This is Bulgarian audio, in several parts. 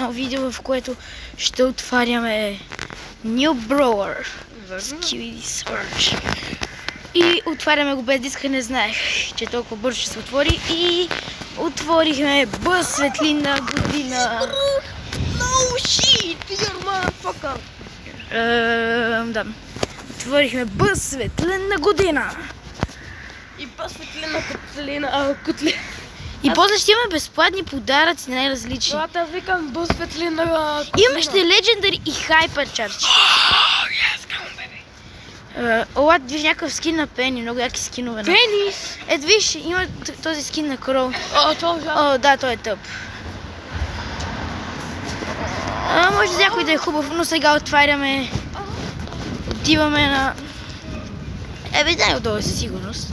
едно видео, в което ще отваряме New Brawler Skibidi Surge. И отваряме го без диска, не знаех, че толкова бързо ще се отвори и отворихме бъз светлинна година. No shit, you're motherfucker. Да. Отворихме бъз светлинна година. И по-светлина котлина. И после ще имаме безплатни подаръци, най-различни. Аз викам по-светлина котлина. Имаме ще Legendary и Hyper Charge. Олад, виж някакъв скин на Пени, много яки скинове. Пенис! Ето виж, има този скин на Кроу. Това Да, той е тъп. Може някой да е хубав, но сега отваряме. Отиваме на... най-отдолу е със сигурност.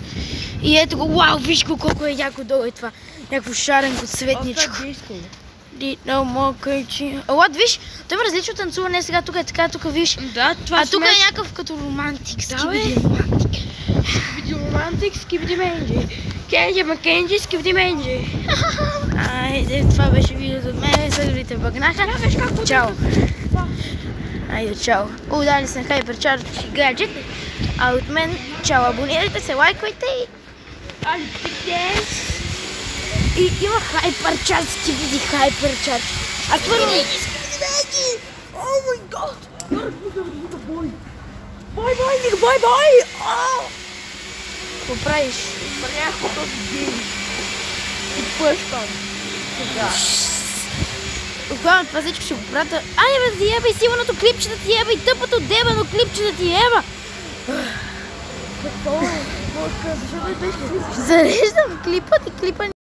И ето го, вау, виж го колко е яко долу е това. Някакво шаренко цветничко. No more crazy. Олад, виж, той има различно танцуване, сега тук е така, тук виж. Да, това тук е някакъв като романтик, скибиди романтик, скибиди менджи. Кенджи, макенджи, скибиди менджи. Айде, това беше видеото от мен, следвайте багнаха. Чао. Айде, чао. Дали съм Hyper Charge и гаджет. А от мен, чао, абонирайте се, лайквайте и... И има Hyper Charge, скибиди Hyper Charge. А първо... Oh my god! Бай! Какво правиш? Пряко този гейм. И пъшкам. Сега. Главно това всичко ще го прата. Айде бе, ти ебай силното клипче да ти ебай, тъпото дебано клипче да ти еба. Какво? Защо да беше? Зареждам клипът и клипа